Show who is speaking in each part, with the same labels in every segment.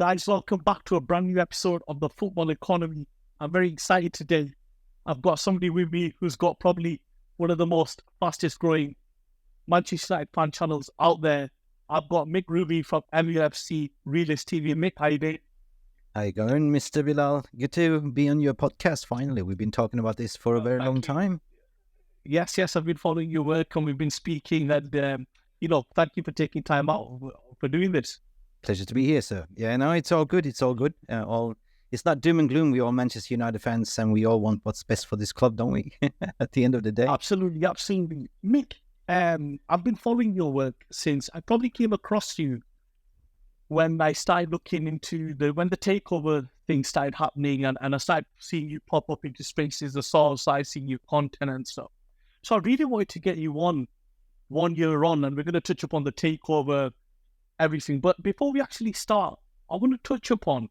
Speaker 1: Guys, welcome back to a brand new episode of the Football Economy. I'm very excited today. I've got somebody with me who's got probably one of the most fastest growing Manchester United fan channels out there. I've got Mick Ruby from MUFC Realist TV. Mick, how you doing?
Speaker 2: How you going, Mr. Bilal? Good to be on your podcast finally. We've been talking about this for a very long time.
Speaker 1: Yes, I've been following your work and we've been speaking and, thank you for taking time out for doing this.
Speaker 2: Pleasure to be here, sir. Yeah, no, it's all good. It's all good. It's not doom and gloom. We all Manchester United fans and we all want what's best for this club, don't we? At the end of the day.
Speaker 1: Absolutely. Mick, I've been following your work since I probably came across you when I started looking into when the takeover thing started happening and I started seeing you pop up into spaces, the source, I seeing your content and stuff. So I really wanted to get you on 1 year on, and we're going to touch upon the takeover, everything. But before we actually start, I want to touch upon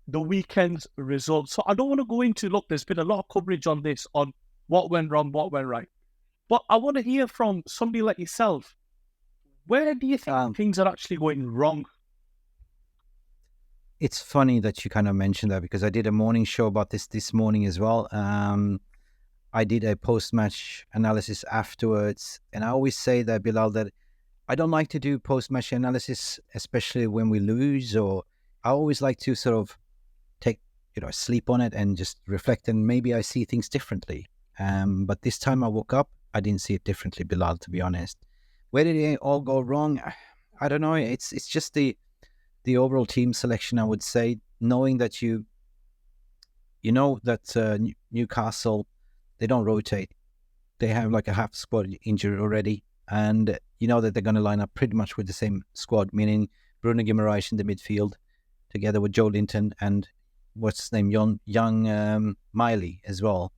Speaker 1: the weekend's results. So I don't want to go into, look, there's been a lot of coverage on this, on what went wrong, what went right. But I want to hear from somebody like yourself. Where do you think things are actually going wrong?
Speaker 2: It's funny that you kind of mentioned that because I did a morning show about this morning as well. I did a post-match analysis afterwards. And I always say that, Bilal, that I don't like to do post-match analysis, especially when we lose, or I always like to sort of take, sleep on it and just reflect, and maybe I see things differently. But this time I woke up, I didn't see it differently, Bilal, to be honest. Where did it all go wrong? I don't know. It's just the overall team selection, I would say, knowing that Newcastle, they don't rotate. They have like a half squad injured already. And you know that they're going to line up pretty much with the same squad, meaning Bruno Guimaraes in the midfield, together with Joe Linton and what's his name, young Miley as well.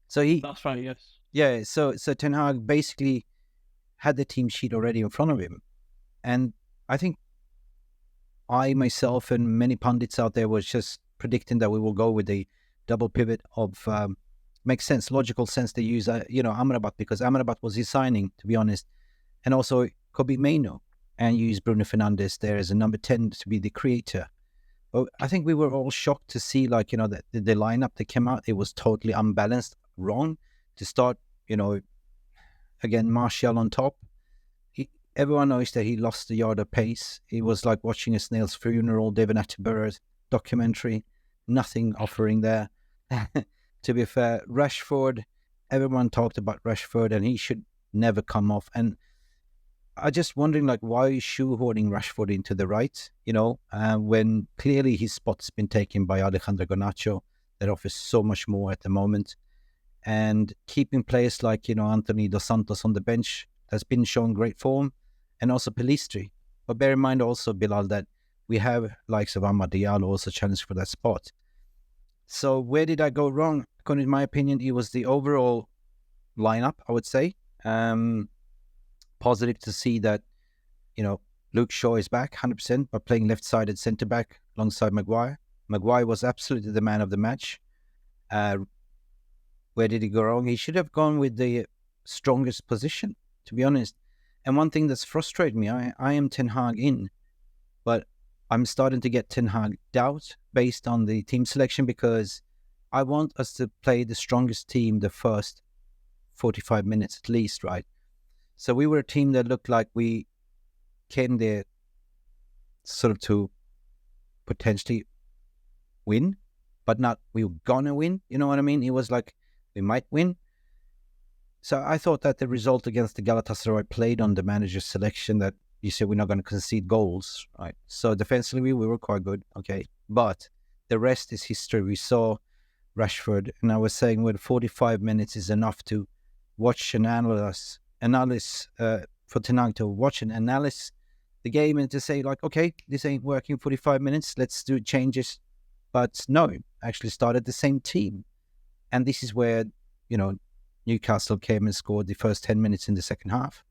Speaker 2: So
Speaker 1: That's right, yes.
Speaker 2: Yeah, so Ten Hag basically had the team sheet already in front of him. And I think I myself and many pundits out there was just predicting that we will go with the double pivot of makes sense, logical sense to use Amrabat, because Amrabat was his signing, to be honest, and also Kobe Mainoo, and use Bruno Fernandes there as a number 10 to be the creator. But I think we were all shocked to see that the lineup that came out, it was totally unbalanced, wrong to start. Again, Martial on top. Everyone knows that he lost the yard of pace. It was like watching a snail's funeral, David Attenborough's documentary. Nothing offering there. To be fair, Rashford, everyone talked about Rashford and he should never come off. And I just wondering why is shoehorning Rashford into the right, when clearly his spot's been taken by Alejandro Garnacho that offers so much more at the moment. And keeping players like, Anthony Dos Santos on the bench has been showing great form, and also Pelistri. But bear in mind also, Bilal, that we have likes of Amad Diallo also challenged for that spot. So where did I go wrong? In my opinion, it was the overall lineup, I would say. Positive to see that, Luke Shaw is back 100%, but playing left-sided centre-back alongside Maguire. Maguire was absolutely the man of the match. Where did he go wrong? He should have gone with the strongest position, to be honest. And one thing that's frustrated me, I am Ten Hag in, but I'm starting to get Ten Hag doubt based on the team selection, because I want us to play the strongest team the first 45 minutes at least, right? So we were a team that looked like we came there sort of to potentially win, but not we were gonna win. You know what I mean? It was like we might win. So I thought that the result against the Galatasaray played on the manager's selection, that you said we're not going to concede goals, right? So defensively, we were quite good, okay. But the rest is history. We saw Rashford, and I was saying, 45 minutes is enough to watch and analyze for Ten Hag to watch and analyze the game and to say, okay, this ain't working 45 minutes, let's do changes. But no, actually started the same team. And this is where, Newcastle came and scored the first 10 minutes in the second half.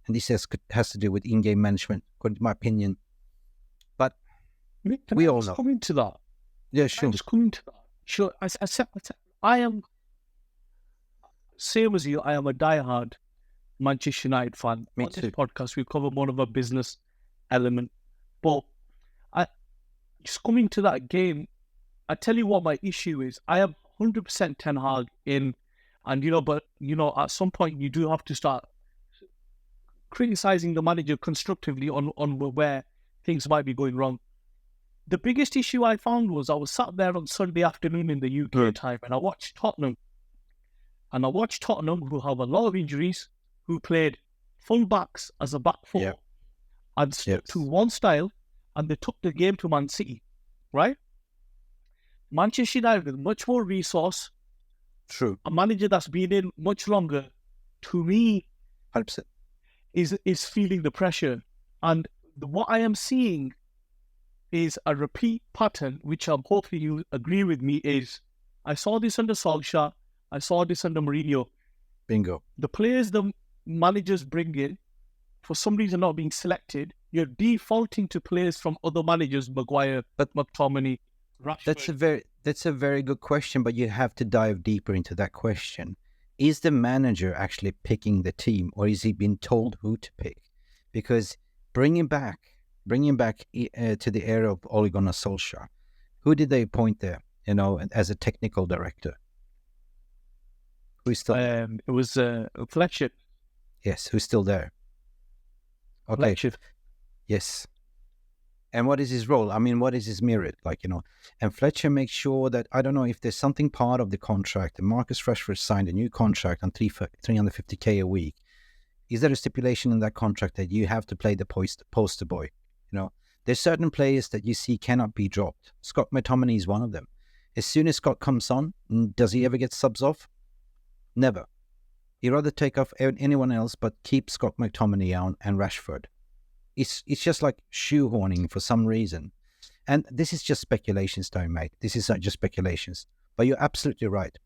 Speaker 2: And this has to do with in-game management, according to my opinion. But we all know.
Speaker 1: Come into that.
Speaker 2: Yeah, sure.
Speaker 1: Just come into that. Sure. I am, same as you, I am a diehard Manchester United fan.
Speaker 2: Me
Speaker 1: On
Speaker 2: too.
Speaker 1: this podcast, we cover more of a business element. But just coming to that game, I tell you what my issue is. I am 100% Ten Hag in, and but at some point you do have to start criticizing the manager constructively on where things might be going wrong. The biggest issue I found was I was sat there on Sunday afternoon in the UK time, and I watched Tottenham. And I watched Tottenham, who have a lot of injuries, who played full-backs as a back four, and stuck to one style, and they took the game to Man City, right? Manchester United with much more resource,
Speaker 2: True,
Speaker 1: a manager that's been in much longer, to me,
Speaker 2: 100%.
Speaker 1: is feeling the pressure. And what I am seeing is a repeat pattern, which I'm hopefully you agree with me, is I saw this under Solskjaer, I saw this under Mourinho.
Speaker 2: Bingo.
Speaker 1: The players the managers bring in, for some reason not being selected, you're defaulting to players from other managers, Maguire, McTominay, Rashford.
Speaker 2: That's a very good question, but you have to dive deeper into that question. Is the manager actually picking the team, or is he being told who to pick? Because bringing back to the era of Ole Gunnar Solskjaer, who did they appoint there? As a technical director. Who's still there?
Speaker 1: It was Fletcher.
Speaker 2: Yes, who's still there? Okay.
Speaker 1: Fletcher.
Speaker 2: Yes. And what is his role? I mean, what is his merit? And Fletcher makes sure that, I don't know if there's something part of the contract, and Marcus Rashford signed a new contract on 350k a week. Is there a stipulation in that contract that you have to play the poster boy? There's certain players that you see cannot be dropped. Scott McTominay is one of them. As soon as Scott comes on, does he ever get subs off? Never. He'd rather take off anyone else but keep Scott McTominay on and Rashford. It's just like shoehorning for some reason. And this is just speculations, though, mate. This is not just speculations. But you're absolutely right.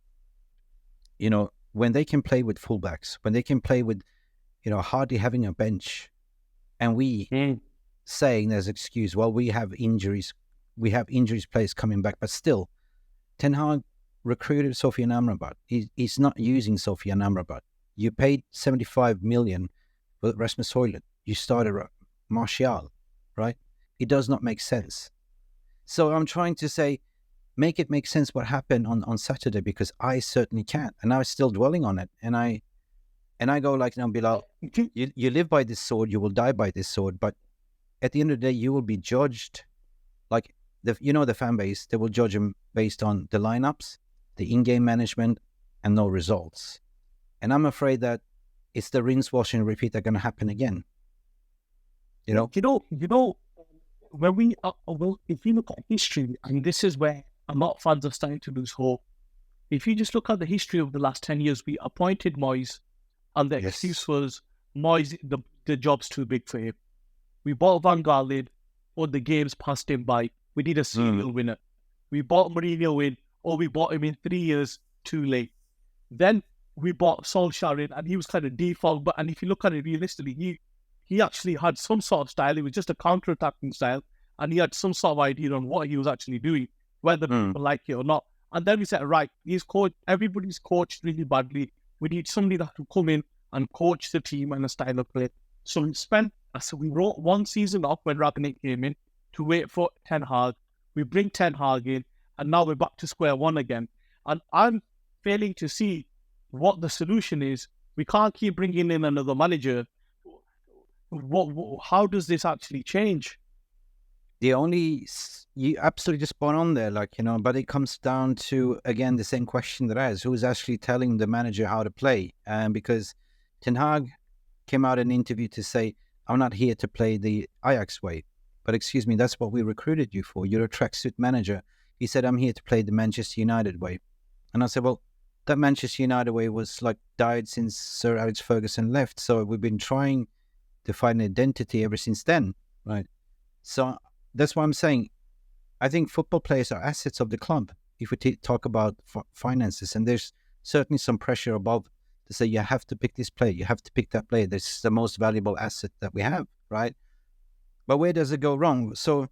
Speaker 2: When they can play with fullbacks, when they can play with, hardly having a bench, and we saying there's excuse, well, we have injuries players coming back, but still, Ten Hag recruited Sofyan Amrabat. He's not using Sofyan Amrabat. You paid 75 million for Rasmus Højlund. You started Martial, right? It does not make sense. So I'm trying to say, make it make sense what happened on Saturday, because I certainly can't, and I was still dwelling on it. And I go like, Bilal, you live by this sword, you will die by this sword. But at the end of the day, you will be judged like the fan base. They will judge him based on the lineups, the in-game management, and no results. And I'm afraid that it's the rinse, wash, and repeat that are going to happen again.
Speaker 1: When we if you look at history, and this is where a lot of fans are starting to lose hope. If you just look at the history of the last 10 years, we appointed Moyes, and the excuse was Moyes, the job's too big for him. We bought Van Gaal, or the games passed him by. We need a serial winner. We bought Mourinho in, or we bought him in 3 years too late. Then we bought Solskjaer in, and he was kind of default. And if you look at it realistically, he actually had some sort of style. It was just a counter-attacking style, and he had some sort of idea on what he was actually doing, whether people like it or not. And then we said, right, everybody's coached really badly. We need somebody that can come in and coach the team and a style of play. So we wrote one season off when Ragnick came in to wait for Ten Hag. We bring Ten Hag in, and now we're back to square one again. And I'm failing to see what the solution is. We can't keep bringing in another manager. How does this actually change?
Speaker 2: You absolutely just spot on there, but it comes down to, again, the same question that I asked, who's actually telling the manager how to play? Because Ten Hag came out in an interview to say, I'm not here to play the Ajax way. But excuse me, that's what we recruited you for. You're a tracksuit manager. He said, I'm here to play the Manchester United way. And I said, well, that Manchester United way was died since Sir Alex Ferguson left. So we've been trying to find an identity ever since then, right? So that's why I'm saying, I think football players are assets of the club. If we talk about finances, and there's certainly some pressure above to say, you have to pick this player, you have to pick that player. This is the most valuable asset that we have, right? But where does it go wrong? So,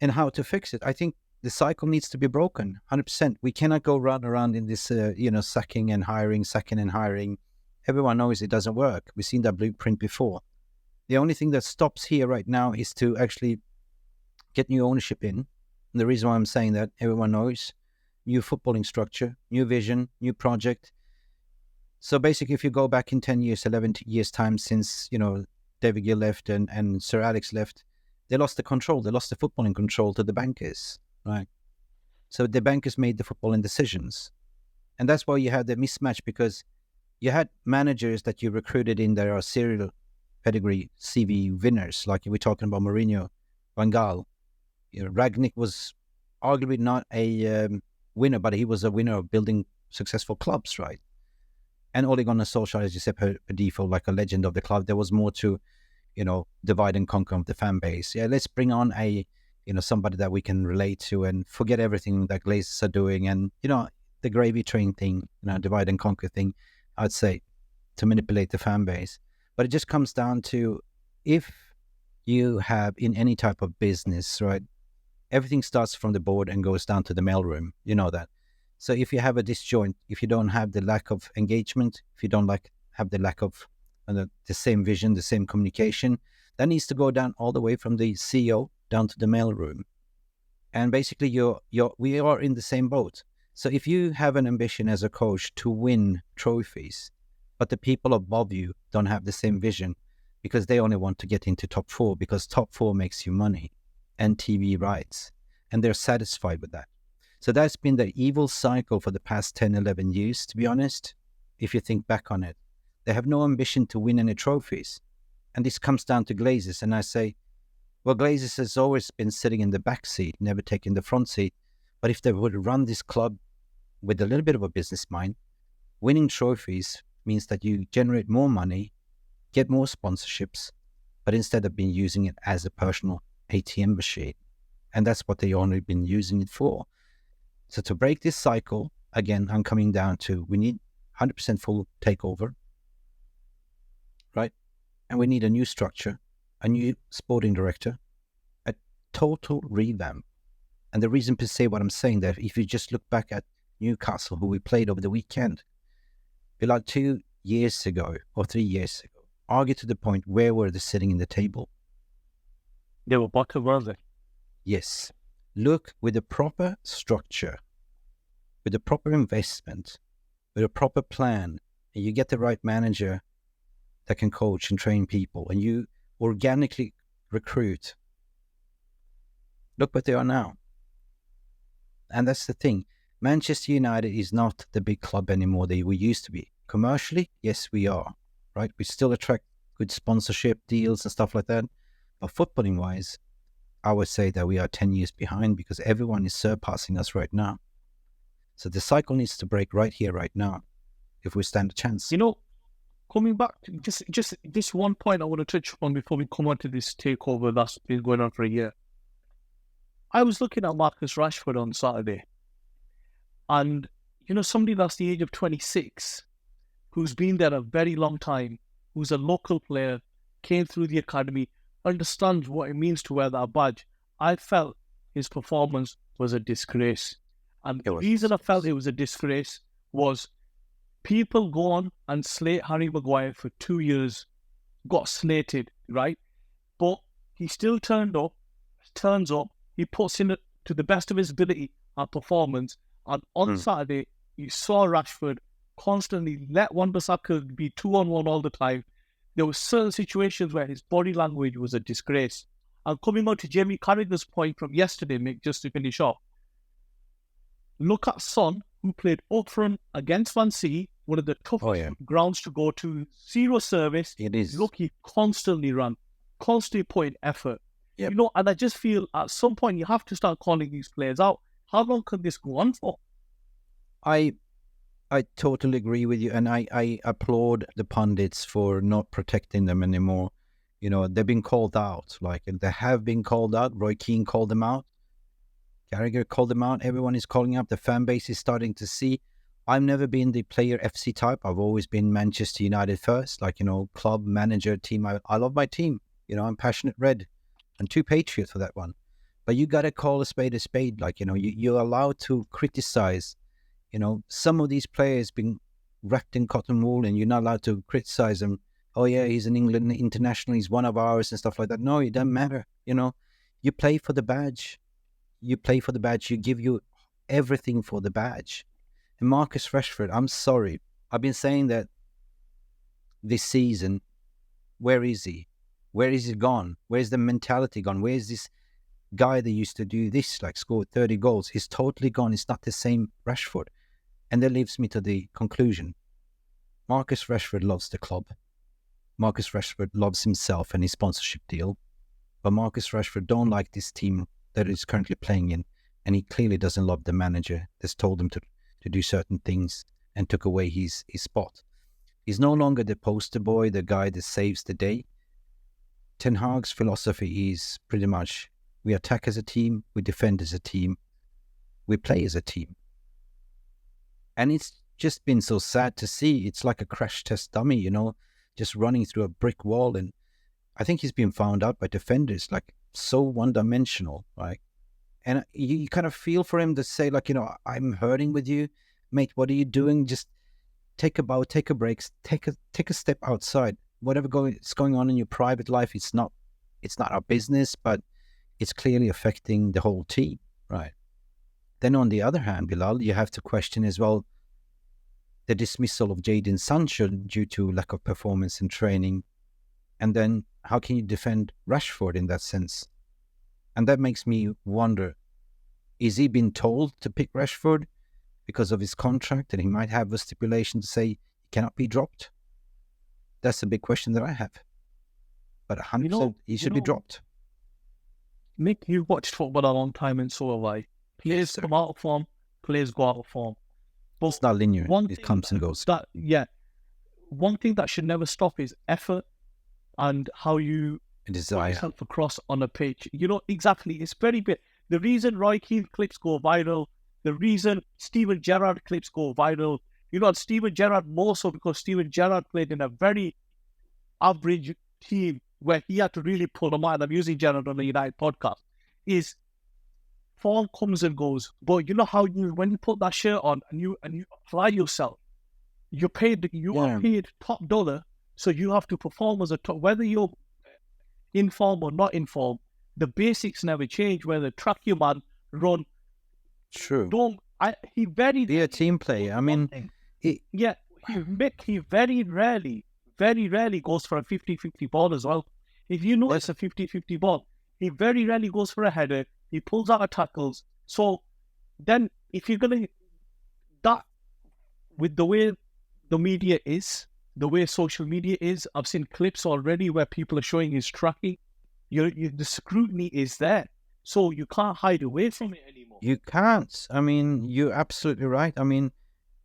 Speaker 2: and how to fix it? I think the cycle needs to be broken, 100%. We cannot go round around in this, sacking and hiring. Everyone knows it doesn't work. We've seen that blueprint before. The only thing that stops here right now is to actually get new ownership in, And the reason why I'm saying that, everyone knows, new footballing structure, new vision, new project. So basically, if you go back in 10 years, 11 years time since, David Gill left and Sir Alex left, they lost the control. They lost the footballing control to the bankers, right? So the bankers made the footballing decisions. And that's why you had the mismatch, because you had managers that you recruited in there are serial pedigree CV winners, like we're talking about Mourinho, Van Gaal. Ragnick was arguably not a winner, but he was a winner of building successful clubs, right? And Ole Gunnar Solskjaer, as you said, per default, like a legend of the club. There was more to, divide and conquer of the fan base. Yeah, let's bring on a, somebody that we can relate to and forget everything that Glazers are doing. And, the gravy train thing, divide and conquer thing, I'd say, to manipulate the fan base. But it just comes down to, if you have in any type of business, right, everything starts from the board and goes down to the mailroom. You know that. So if you have a disjoint, if you don't have the lack of engagement, if you don't have the lack of the same vision, the same communication, that needs to go down all the way from the CEO down to the mailroom. And basically, we are in the same boat. So if you have an ambition as a coach to win trophies, but the people above you don't have the same vision, because they only want to get into top 4, because top 4 makes you money and TV rights, and they're satisfied with that. So that's been the evil cycle for the past 10, 11 years, to be honest, if you think back on it. They have no ambition to win any trophies. And this comes down to Glazers. And I say, well, Glazers has always been sitting in the back seat, never taking the front seat. But if they would run this club with a little bit of a business mind, winning trophies means that you generate more money, get more sponsorships, but instead of being using it as a personal ATM machine. And that's what they only been using it for. So to break this cycle, again, I'm coming down to, we need 100% full takeover, right? And we need a new structure, a new sporting director, a total revamp. And the reason to say what I'm saying there, if you just look back at Newcastle, who we played over the weekend, like 2 years ago or 3 years ago, argue to the point, where were they sitting in the table?
Speaker 1: They were bottom, weren't they?
Speaker 2: Yes. Look, with a proper structure, with a proper investment, with a proper plan, and you get the right manager that can coach and train people, and you organically recruit. Look what they are now. And that's the thing. Manchester United is not the big club anymore that we used to be. Commercially, yes, we are, right? We still attract good sponsorship deals and stuff like that. But footballing-wise, I would say that we are 10 years behind, because everyone is surpassing us right now. So the cycle needs to break right here, right now, if we stand a chance.
Speaker 1: Coming back to just this one point I want to touch on before we come on to this takeover that's been going on for a year. I was looking at Marcus Rashford on Saturday, and somebody that's the age of 26, who's been there a very long time, who's a local player, came through the academy, understands what it means to wear that badge. I felt his performance was a disgrace. And the reason I felt it was a disgrace was, people go on and slate Harry Maguire for 2 years, got slated, right? But he still turns up, he puts in to the best of his ability and performance. And on Saturday, you saw Rashford constantly let Wan-Bissaka be 2-on-1 all the time. There were certain situations where his body language was a disgrace. And coming on to Jamie Carragher's point from yesterday, Mick, just to finish off, look at Son, who played up front against Man City, one of the toughest grounds to go to, zero service.
Speaker 2: It is.
Speaker 1: Look, he constantly ran, constantly put in effort.
Speaker 2: Yep.
Speaker 1: And I just feel at some point you have to start calling these players out. How long can this go on for? I
Speaker 2: totally agree with you, and I applaud the pundits for not protecting them anymore. They've been called out. They have been called out. Roy Keane called them out. Carragher called them out. Everyone is calling up. The fan base is starting to see. I've never been the player FC type. I've always been Manchester United first, club, manager, team. I love my team. I'm passionate red, and too patriot for that one. But you got to call a spade a spade. You're allowed to criticize. Some of these players being wrapped in cotton wool, and you're not allowed to criticize them. Oh yeah, he's an England international, he's one of ours and stuff like that. No, it doesn't matter. You play for the badge. you play for the badge, you give you everything for the badge. And Marcus Rashford, I'm sorry, I've been saying that this season. Where is he? Where is he gone? Where's the mentality gone? Where's this guy that used to do this, like score 30 goals? He's totally gone. It's not the same Rashford. And that leads me to the conclusion. Marcus Rashford loves the club. Marcus Rashford loves himself and his sponsorship deal. But Marcus Rashford don't like this team that he's currently playing in. And he clearly doesn't love the manager that's told him to do certain things and took away his spot. He's no longer the poster boy, the guy that saves the day. Ten Hag's philosophy is pretty much we attack as a team, we defend as a team, we play as a team. And it's just been so sad to see. It's like a crash test dummy, just running through a brick wall. And I think he's been found out by defenders, like so one-dimensional, right? And you kind of feel for him to say, like, I'm hurting with you, mate. What are you doing? Just take a bow, take a break, take a step outside. Whatever is going on in your private life, it's not our business, but it's clearly affecting the whole team, right? Then on the other hand, Bilal, you have to question as well the dismissal of Jadon Sancho due to lack of performance in training. And then how can you defend Rashford in that sense? And that makes me wonder, is he been told to pick Rashford because of his contract, and he might have a stipulation to say he cannot be dropped? That's a big question that I have. But 100% he should be dropped.
Speaker 1: Mick, you've watched football a long time, and so have I. Players come out of form, players go out of form. But
Speaker 2: it's not linear. It comes and goes.
Speaker 1: One thing that should never stop is effort and how you put yourself across on a pitch. Exactly. It's very big. The reason Roy Keane clips go viral, the reason Steven Gerrard clips go viral, Steven Gerrard more so because Steven Gerrard played in a very average team where he had to really pull them out. I'm using Gerrard on the United podcast. Is form comes and goes, but you know how when you put that shirt on and you apply yourself, you are paid top dollar, so you have to perform as a top, whether you're in form or not in form. The basics never change. Whether track your man, run.
Speaker 2: True.
Speaker 1: He be
Speaker 2: a team player. I mean,
Speaker 1: he very rarely goes for a 50-50 ball as well. If you notice a 50-50 ball, he very rarely goes for a header. He pulls out of tackles. So then if you're going to, that, with the way the media is, the way social media is, I've seen clips already where people are showing his tracking. The scrutiny is there. So you can't hide away from it anymore.
Speaker 2: You can't. I mean, you're absolutely right. I mean,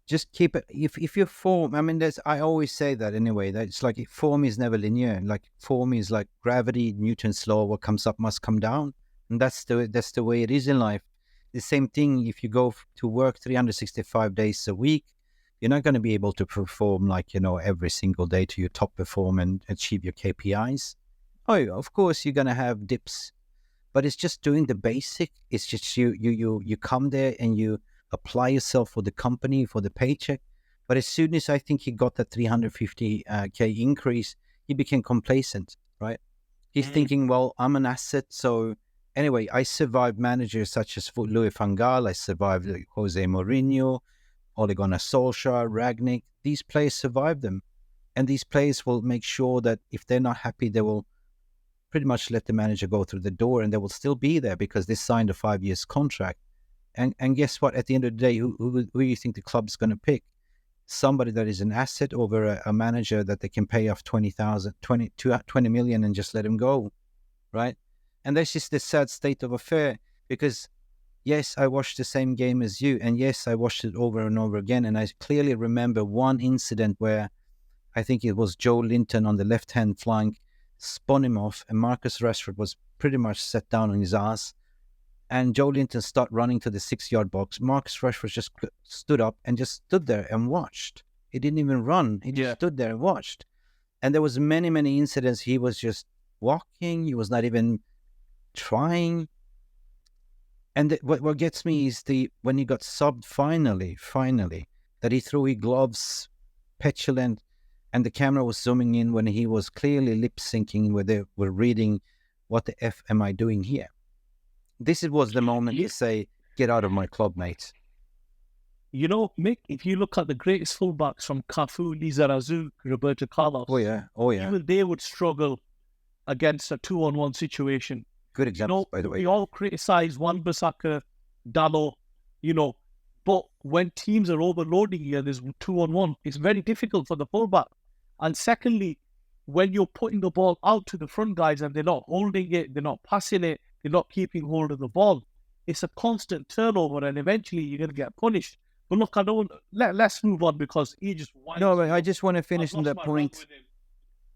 Speaker 2: just keep it. If your form, I mean, I always say that anyway, that it's like form is never linear. Like form is like gravity, Newton's law, what comes up must come down. And that's the way it is in life. The same thing, if you go to work 365 days a week, you're not going to be able to perform like, every single day to your top perform and achieve your KPIs. Oh, of course, you're going to have dips, but it's just doing the basic. It's just you come there and you apply yourself for the company, for the paycheck. But as soon as I think he got that 350K increase, he became complacent, right? He's thinking, well, I'm an asset. So anyway, I survived managers such as Louis van Gaal. I survived Jose Mourinho, Ole Gunnar Solskjaer, Ragnick. These players survived them. And these players will make sure that if they're not happy, they will pretty much let the manager go through the door, and they will still be there because they signed a 5 years contract. And guess what? At the end of the day, who do you think the club's going to pick? Somebody that is an asset over a manager that they can pay off 20 million and just let him go, right? And that's just the sad state of affair, because yes, I watched the same game as you, and yes, I watched it over and over again, and I clearly remember one incident where I think it was Joe Linton on the left-hand flank spun him off, and Marcus Rashford was pretty much set down on his ass, and Joe Linton started running to the 6-yard box. Marcus Rashford just stood up and just stood there and watched. He didn't even run. He just stood there and watched. And there was many incidents. He was just walking. He was not even trying. And what gets me is when he got subbed finally, that he threw his gloves, petulant, and the camera was zooming in when he was clearly lip syncing, where they were reading, "What the F am I doing here?" this was the moment to say, get out of my club, mate.
Speaker 1: You know, Mick, if you look at the greatest fullbacks from Cafu, Lizarazu, Roberto Carlos,
Speaker 2: Oh yeah.
Speaker 1: even they would struggle against a 2-on-1 situation.
Speaker 2: Good example, by the way.
Speaker 1: We all criticize Wan-Bissaka, Dalot, but when teams are overloading you and there's 2-on-1, it's very difficult for the fullback. And secondly, when you're putting the ball out to the front guys and they're not holding it, they're not passing it, they're not keeping hold of the ball, it's a constant turnover and eventually you're going to get punished. But look, let's move on because he just...
Speaker 2: No, but I just want to finish on that point.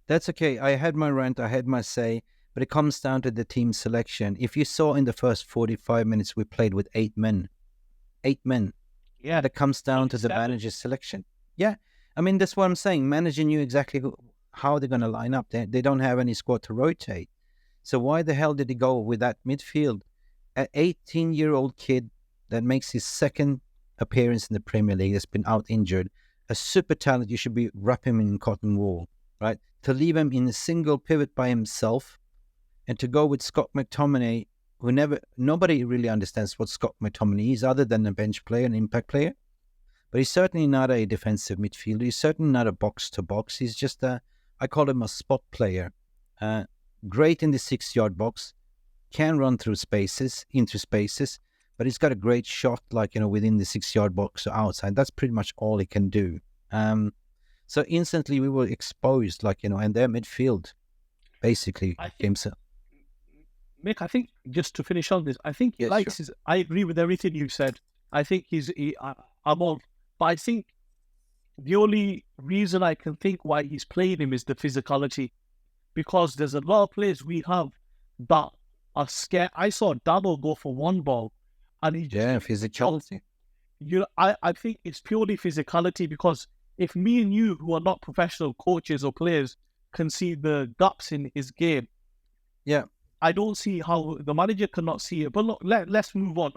Speaker 2: That's okay. I had my rant, I had my say, but it comes down to the team selection. If you saw in the first 45 minutes, we played with 8 men. 8 men.
Speaker 1: Yeah.
Speaker 2: That comes down to the manager's selection. Yeah. I mean, that's what I'm saying. Manager knew exactly how they're going to line up. They don't have any squad to rotate. So why the hell did he go with that midfield? An 18-year-old kid that makes his second appearance in the Premier League has been out injured. A super talent, you should be wrapping him in cotton wool, right? To leave him in a single pivot by himself and to go with Scott McTominay, nobody really understands what Scott McTominay is other than a bench player, an impact player. But he's certainly not a defensive midfielder. He's certainly not a box-to-box. He's just I call him a spot player. Great in the 6-yard box, can run through spaces, into spaces, but he's got a great shot, within the 6-yard box or outside. That's pretty much all he can do. So instantly we were exposed, and their midfield basically came so.
Speaker 1: Mick, I think, just to finish on this, I think he likes his... I agree with everything you said. I think I'm on... But I think the only reason I can think why he's playing him is the physicality. Because there's a lot of players we have that are scared. I saw Dabo go for one ball and he just...
Speaker 2: physicality.
Speaker 1: I think it's purely physicality because if me and you, who are not professional coaches or players, can see the gaps in his game, I don't see how the manager cannot see it. But look, let's move on.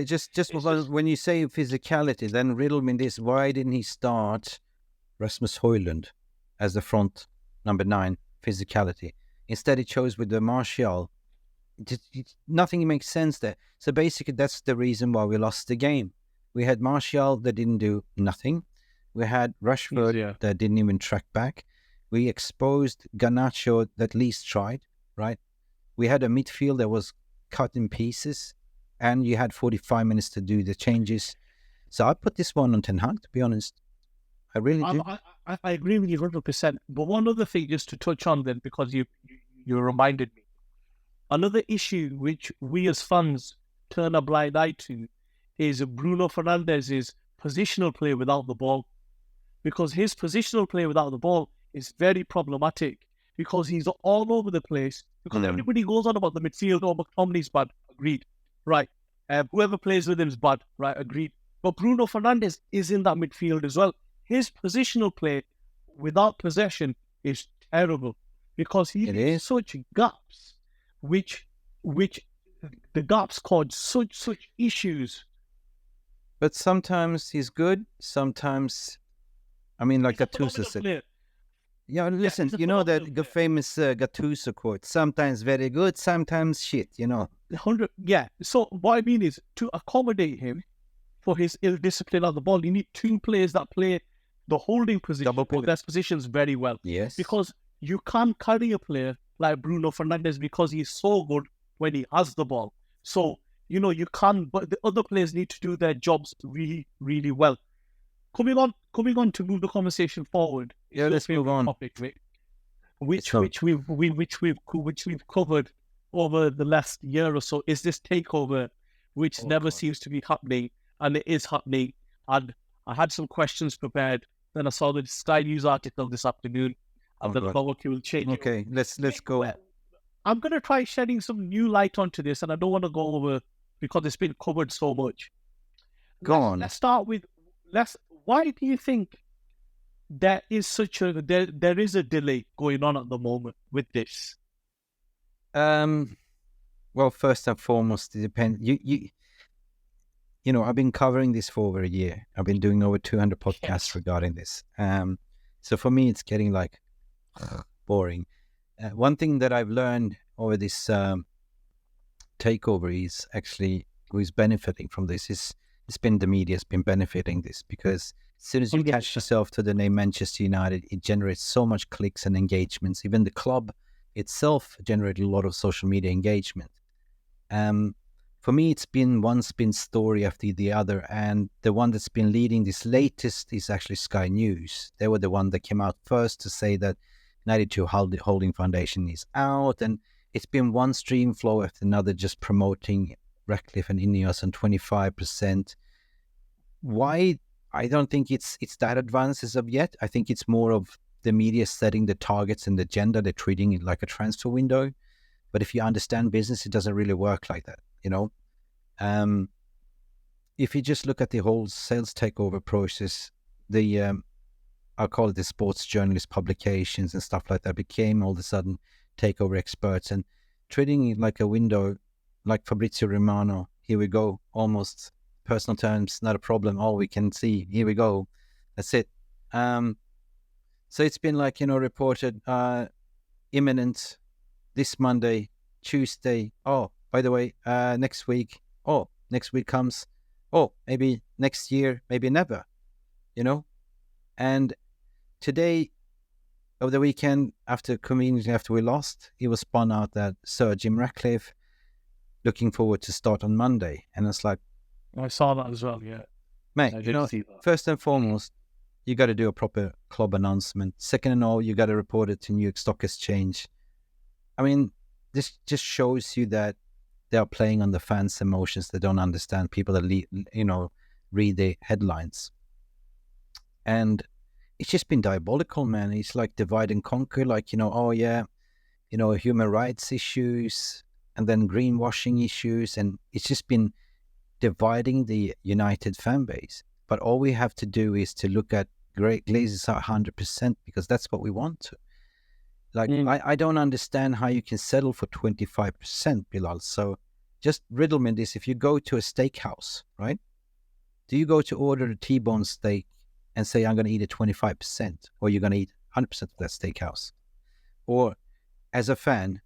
Speaker 2: Just because when you say physicality, then riddle me this: why didn't he start Rasmus Højlund as the front number 9? Physicality. Instead, he chose with the Martial. Nothing makes sense there. So basically, that's the reason why we lost the game. We had Martial that didn't do nothing. We had Rashford that didn't even track back. We exposed Garnacho that least tried, right? We had a midfield that was cut in pieces, and you had 45 minutes to do the changes. So I put this one on Ten Hag, to be honest. I really do.
Speaker 1: I agree with you 100%. But one other thing, just to touch on then, because you reminded me. Another issue which we as fans turn a blind eye to is Bruno Fernandes's positional play without the ball. Because his positional play without the ball is very problematic. Because he's all over the place. Because everybody goes on about the midfield, McTominay's bad, agreed, right? Whoever plays with him is bad, right? Agreed. But Bruno Fernandes is in that midfield as well. His positional play without possession is terrible because he has such gaps, which the gaps cause such issues.
Speaker 2: But sometimes he's good. Sometimes, like Gattuso said. Yeah, listen, you know that the famous Gattuso quote, sometimes very good, sometimes shit,
Speaker 1: 100, yeah. So what I mean is, to accommodate him for his ill discipline on the ball, you need 2 players that play the holding position, their positions very well.
Speaker 2: Yes.
Speaker 1: Because you can't carry a player like Bruno Fernandes because he's so good when he has the ball. So, you can't, but the other players need to do their jobs really, really well. Coming on to move the conversation forward.
Speaker 2: Yeah, let's move on.
Speaker 1: Topic, Rick, which we've covered over the last year or so is this takeover, which never seems to be happening, and it is happening. And I had some questions prepared. Then I saw the Sky News article this afternoon, and then thought, okay, we'll change.
Speaker 2: Okay, let's go.
Speaker 1: I'm gonna try shedding some new light onto this, and I don't want to go over because it's been covered so much. Let's start with why do you think there is there is a delay going on at the moment with this?
Speaker 2: Well, first and foremost, it depends. I've been covering this for over a year. I've been doing over 200 podcasts regarding this. So for me, it's getting boring. One thing that I've learned over this takeover is actually who is benefiting from this. It's been the media has been benefiting this, because as soon as you attach yourself to the name Manchester United, it generates so much clicks and engagements. Even the club itself generated a lot of social media engagement. For me, it's been one spin story after the other, and the one that's been leading this latest is actually Sky News. They were the one that came out first to say that 92 Holding Foundation is out, and it's been one stream flow after another, just promoting Ratcliffe and Ineos on 25%. Why? I don't think it's that advanced as of yet. I think it's more of the media setting the targets and the agenda. They're treating it like a transfer window. But if you understand business, it doesn't really work like that, you know? If you just look at the whole sales takeover process, I'll call it the sports journalist publications and stuff like that became all of a sudden takeover experts and treating it like a window, like Fabrizio Romano. Here we go, almost personal terms, not a problem. All we can see, here we go. That's it. So it's been like, reported imminent this Monday, Tuesday. Oh, by the way, next week. Oh, next week comes. Oh, maybe next year, maybe never, And today, over the weekend, after we lost, it was spun out that Sir Jim Ratcliffe looking forward to start on Monday. And it's like,
Speaker 1: I saw that as well, yeah.
Speaker 2: Mate, first and foremost, you got to do a proper club announcement. Second and all, you got to report it to New York Stock Exchange. I mean, this just shows you that they are playing on the fans' emotions. They don't understand people that, read the headlines. And it's just been diabolical, man. It's like divide and conquer, like, human rights issues and then greenwashing issues. And it's just been dividing the United fan base. But all we have to do is to look at Glazers at 100% because that's what we want to. Like, I don't understand how you can settle for 25%, Bilal. So just riddle me this. If you go to a steakhouse, right? Do you go to order a T-bone steak and say, I'm going to eat it 25%, or you're going to eat 100% of that steakhouse? Or as a fan,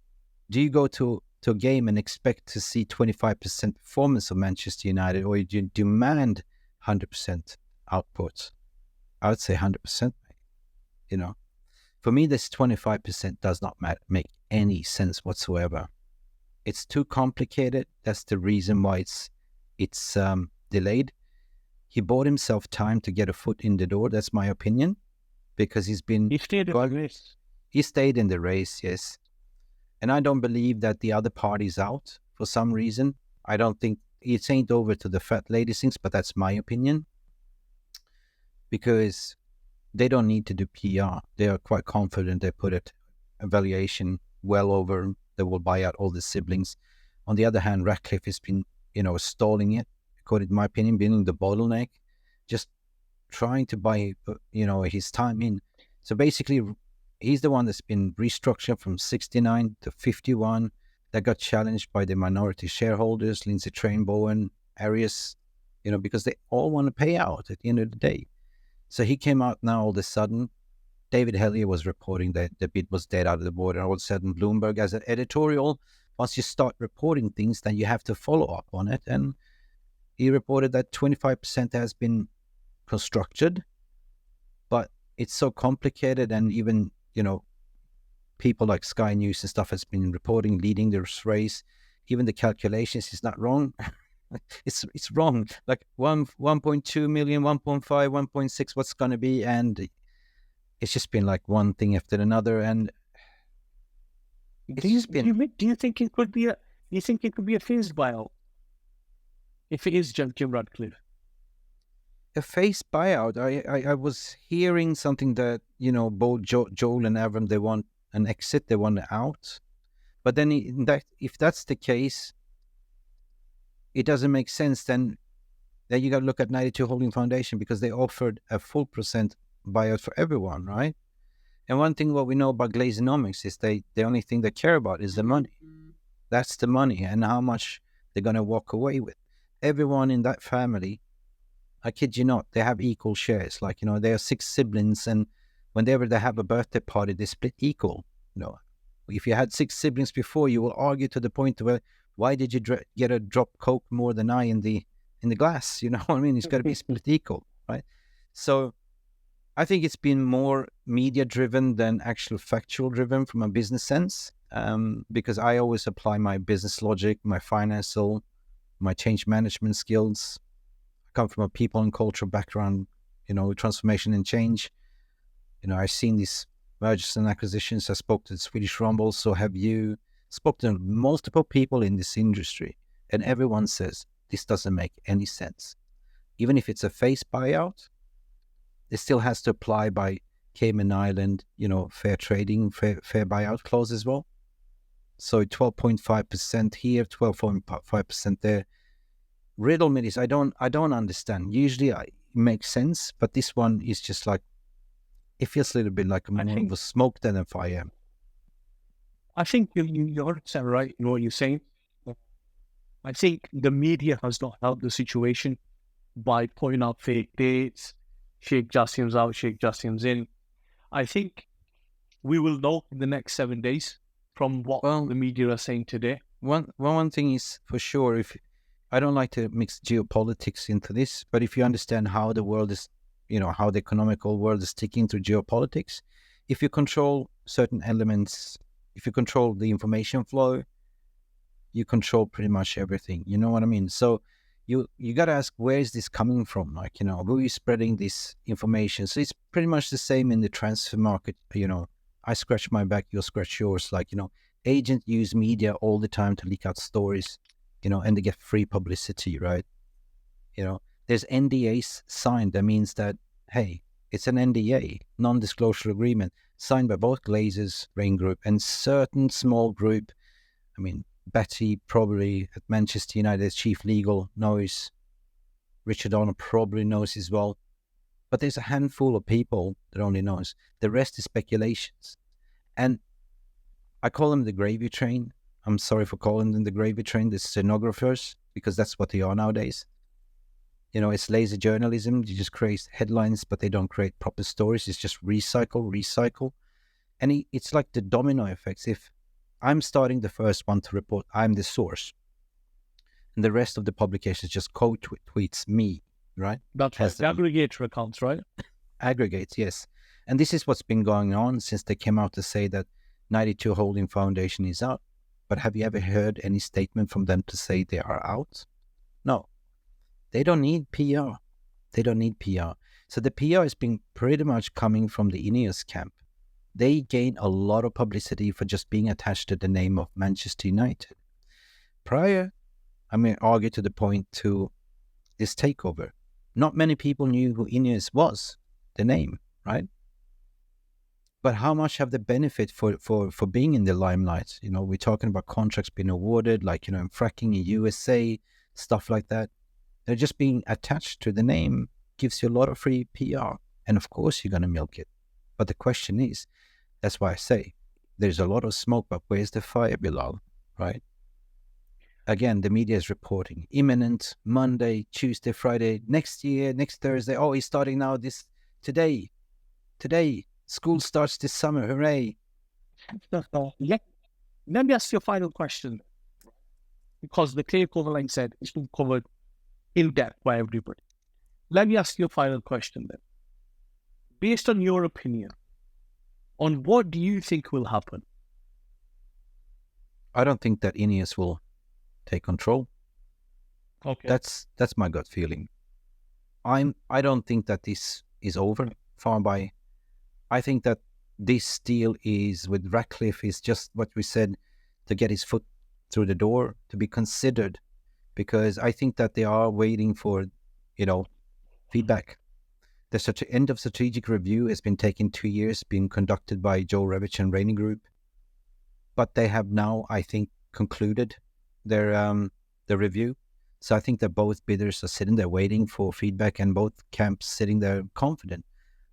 Speaker 2: do you go to a game and expect to see 25% performance of Manchester United, or do you demand 100% output? I would say 100%, For me, this 25% does not make any sense whatsoever. It's too complicated. That's the reason why it's delayed. He bought himself time to get a foot in the door. That's my opinion, because he stayed in the race. He stayed in the race, yes. And I don't believe that the other party's out for some reason. I don't think it ain't over to the fat lady things, but that's my opinion. Because they don't need to do PR. They are quite confident they put it a valuation well over. They will buy out all the siblings. On the other hand, Ratcliffe has been, stalling it, according to my opinion, being the bottleneck, just trying to buy, his time in. So basically, he's the one that's been restructured from 69 to 51. That got challenged by the minority shareholders, Lindsay Trainbowen, Arias, because they all want to pay out at the end of the day. So he came out now all of a sudden. David Hellier was reporting that the bid was dead out of the board, and all of a sudden Bloomberg, as an editorial, once you start reporting things, then you have to follow up on it. And he reported that 25% has been constructed, but it's so complicated, and even, people like Sky News and stuff has been reporting, leading this race. Even the calculations is not wrong. It's wrong. Like 1.2 million, 1.5, 1.6, what's going to be? And it's just been like one thing after another. And
Speaker 1: do you think it could be a phased buyout? If it is Jim Ratcliffe?
Speaker 2: A phased buyout. I was hearing something that, both Joel and Avram, they want an exit, they want out. But then if that's the case, it doesn't make sense. Then you got to look at 92 Holding Foundation, because they offered a full % buyout for everyone, right? And one thing what we know about Glazenomics is the only thing they care about is the money. That's the money and how much they're going to walk away with. Everyone in that family, I kid you not, they have equal shares. Like, they are 6 siblings, and whenever they have a birthday party, they split equal. If you had 6 siblings before, you will argue to the point where Why did you get a drop Coke more than I in the glass? You know what I mean? It's got to be split equal, right? So I think it's been more media driven than actual factual driven from a business sense, because I always apply my business logic, my financial, my change management skills. I come from a people and culture background, transformation and change. I've seen these mergers and acquisitions. I spoke to the Swedish Rumble, so have you. Spoke to multiple people in this industry, and everyone says this doesn't make any sense. Even if it's a face buyout, it still has to apply by Cayman Island, fair trading, fair buyout clause as well. So 12.5% here, 12.5% there. Riddle me this. I don't understand. Usually it makes sense, but this one is just like, it feels a little bit like more of a smoke than a fire.
Speaker 1: I think you're 100% right in what you're saying. I think the media has not helped the situation by pointing out fake dates, Sheikh Jassim's out, Sheikh Jassim's in. I think we will know in the next 7 days from what the media are saying today.
Speaker 2: One thing is for sure, if I don't like to mix geopolitics into this, but if you understand how the world is, how the economical world is sticking to geopolitics, if you control certain elements, if you control the information flow, you control pretty much everything. You know what I mean? So you got to ask, where is this coming from? Like, who is spreading this information? So it's pretty much the same in the transfer market. I scratch my back, you scratch yours. Like, agents use media all the time to leak out stories, and they get free publicity, right? There's NDAs signed. That means that, hey, it's an NDA, non-disclosure agreement, signed by both Glazers, Rain Group, and certain small group. I mean, Betty probably at Manchester United as chief legal knows. Richard Donner probably knows as well. But there's a handful of people that only knows. The rest is speculations. And I call them the gravy train. I'm sorry for calling them the gravy train, the stenographers, because that's what they are nowadays. It's lazy journalism. You just create headlines, but they don't create proper stories. It's just recycle. And it's like the domino effects. If I'm starting the first one to report, I'm the source, and the rest of the publications just tweets me, right?
Speaker 1: That's right. The aggregator accounts, right?
Speaker 2: Aggregates, yes. And this is what's been going on since they came out to say that 92 Holding Foundation is out. But have you ever heard any statement from them to say they are out? No. They don't need PR. So the PR has been pretty much coming from the Ineos camp. They gain a lot of publicity for just being attached to the name of Manchester United. Prior, I may argue to the point to this takeover, not many people knew who Ineos was, the name, right? But how much have they benefit for being in the limelight? We're talking about contracts being awarded, like, in fracking in USA, stuff like that. They're just being attached to the name, gives you a lot of free PR. And of course, you're going to milk it. But the question is, that's why I say, there's a lot of smoke, but where's the fire, Bilal, right? Again, the media is reporting imminent, Monday, Tuesday, Friday, next year, next Thursday. Oh, he's starting now today. School starts this summer, hooray.
Speaker 1: Yeah. Let me ask you a final question. Because the clear cover line said it's been covered in depth by everybody. Let me ask you a final question then. Based on your opinion, on what do you think will happen?
Speaker 2: I don't think that Ineos will take control.
Speaker 1: Okay.
Speaker 2: That's my gut feeling. I don't think that this is over, far by. I think that this deal is with Ratcliffe is just what we said, to get his foot through the door, to be considered, because I think that they are waiting for, feedback. The end of strategic review has been taking 2 years, being conducted by Joe Revich and Rainey Group. But they have now, I think, concluded their review. So I think that both bidders are sitting there waiting for feedback, and both camps sitting there confident.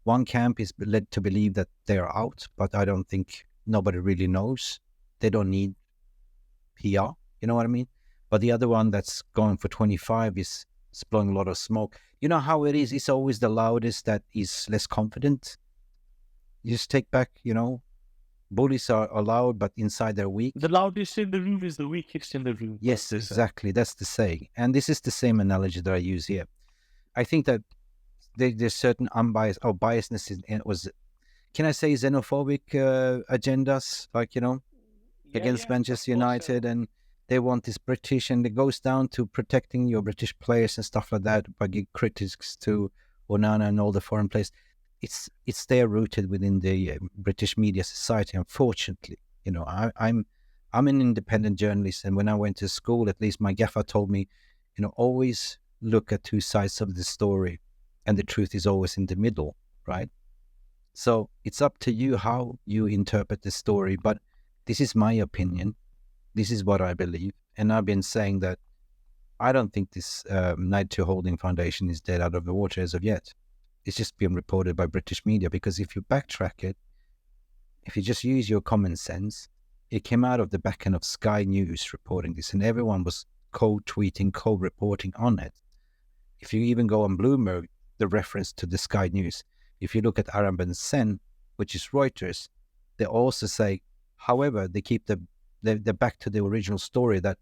Speaker 2: One camp is led to believe that they are out, but I don't think nobody really knows. They don't need PR, you know what I mean? But the other one that's going for 25 is blowing a lot of smoke. You know how it is? It's always the loudest that is less confident. You just take back, bullies are allowed, but inside they're weak.
Speaker 1: The loudest in the room is the weakest in the room.
Speaker 2: Yes, exactly. That's the saying. And this is the same analogy that I use here. I think that there's certain unbiased or biasness in was, can I say, xenophobic agendas, like, against Manchester United, and they want this British, and it goes down to protecting your British players and stuff like that by giving critics to Onana and all the foreign players. It's there rooted within the British media society, unfortunately. I'm an independent journalist, and when I went to school, at least my gaffer told me, always look at two sides of the story, and the truth is always in the middle, right? So it's up to you how you interpret the story, but this is my opinion. This is what I believe, and I've been saying that I don't think this Night 2 Holding Foundation is dead out of the water as of yet. It's just being reported by British media, because if you backtrack it, if you just use your common sense, it came out of the back end of Sky News reporting this, and everyone was co-tweeting, co-reporting on it. If you even go on Bloomberg, the reference to the Sky News. If you look at Arab and Sen, which is Reuters, they also say, however, they keep they're back to the original story that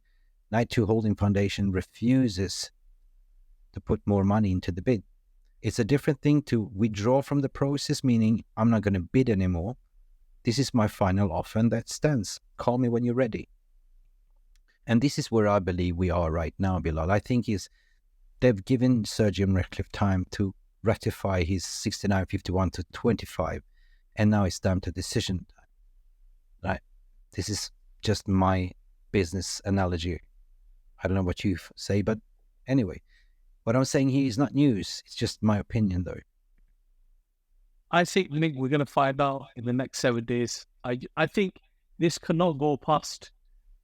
Speaker 2: Night 2 Holding Foundation refuses to put more money into the bid. It's a different thing to withdraw from the process, meaning I'm not going to bid anymore. This is my final offer, and that stands. Call me when you're ready. And this is where I believe we are right now, Bilal. I think they've given Sir Jim Ratcliffe time to ratify his 69-51 to 25, and now it's down to decision time. Right? This is just my business analogy. I don't know what you say, but anyway, what I'm saying here is not news. It's just my opinion, though.
Speaker 1: I think, Nick, we're going to find out in the next 7 days. I think this cannot go past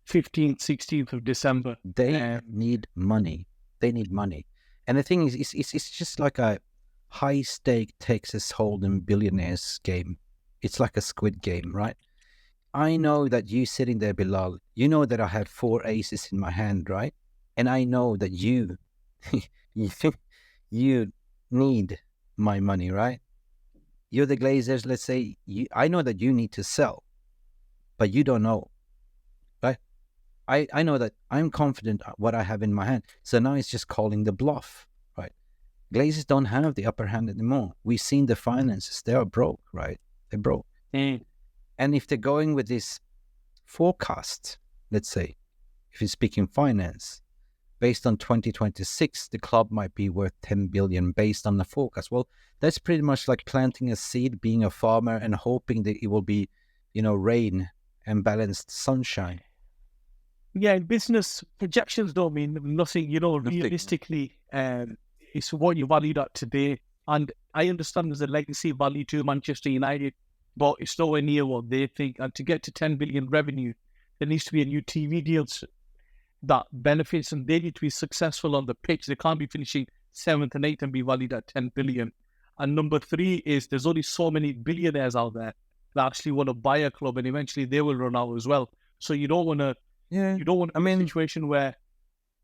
Speaker 1: 15th, 16th of December.
Speaker 2: They need money. They need money. And the thing is, it's just like a high-stake Texas Hold'em billionaires game. It's like a Squid Game, right? I know that you sitting there, Bilal, you know that I have 4 aces in my hand, right? And I know that you you need my money, right? You're the Glazers, let's say. I know that you need to sell, but you don't know, right? I know that I'm confident what I have in my hand. So now it's just calling the bluff, right? Glazers don't have the upper hand anymore. We've seen the finances. They are broke, right? They're broke. And if they're going with this forecast, let's say, if you're speaking finance, based on 2026, the club might be worth 10 billion based on the forecast. Well, that's pretty much like planting a seed, being a farmer, and hoping that it will be, rain and balanced sunshine.
Speaker 1: Yeah, in business, projections don't mean nothing. Realistically, it's what you valued at today. And I understand there's a legacy value to Manchester United, but it's nowhere near what they think. And to get to 10 billion revenue, there needs to be a new TV deal that benefits, and they need to be successful on the pitch. They can't be finishing 7th and 8th and be valued at 10 billion. And number 3 is there's only so many billionaires out there that actually want to buy a club, and eventually they will run out as well. So you don't want to. Yeah, you don't want a situation where.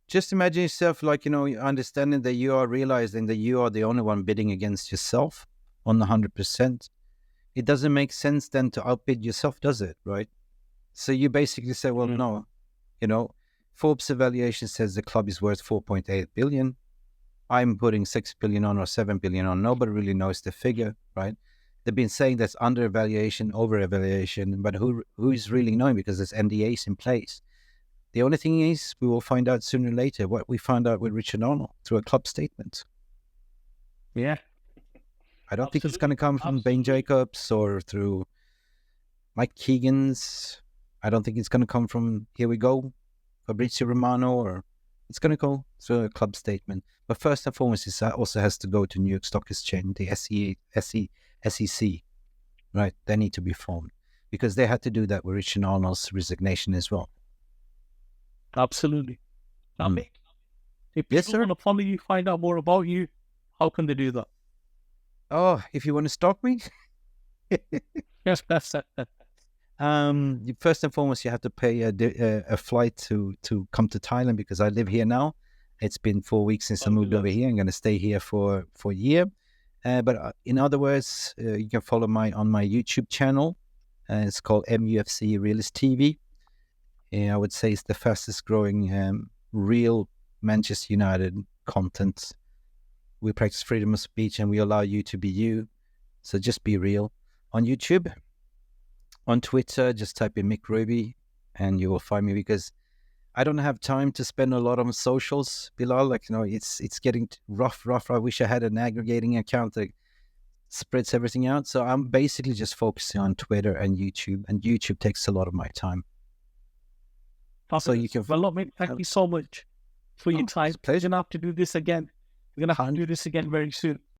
Speaker 2: Just imagine yourself understanding that you are realizing that you are the only one bidding against yourself on the 100%. It doesn't make sense then to outbid yourself, does it? Right? So you basically say, well, no, Forbes evaluation says the club is worth 4.8 billion. I'm putting 6 billion on or 7 billion on. Nobody really knows the figure, right? They've been saying that's under evaluation, over evaluation, but who is really knowing, because there's NDAs in place. The only thing is, we will find out sooner or later what we found out with Richard Arnold through a club statement.
Speaker 1: Yeah.
Speaker 2: I don't think it's going to come from Ben Jacobs or through Mike Keegan's. I don't think it's going to come from, here we go, Fabrizio Romano, or it's going to go through a club statement. But first and foremost, it also has to go to New York Stock Exchange, the SEC, right? They need to be formed, because they had to do that with Richard Arnold's resignation as well.
Speaker 1: Absolutely. If people want to follow you, find out more about you, how can they do that?
Speaker 2: Oh, if you want to stalk me?
Speaker 1: Yes, that's it.
Speaker 2: First and foremost, you have to pay a flight to come to Thailand, because I live here now. It's been 4 weeks since I moved over here. I'm going to stay here for a year. But in other words, you can follow on my YouTube channel, It's called MUFC Realist TV. I would say it's the fastest growing real Manchester United content. We practice freedom of speech and we allow you to be you. So just be real. On YouTube, on Twitter, just type in Mick Ruby and you will find me, because I don't have time to spend a lot on socials, Bilal. Like, it's getting rough. I wish I had an aggregating account that spreads everything out. So I'm basically just focusing on Twitter and YouTube takes a lot of my time.
Speaker 1: So you can... Well, look, mate, thank you so much for your time.
Speaker 2: It's a pleasure.
Speaker 1: We're going to have to do this again. We're going to have to do this again very soon.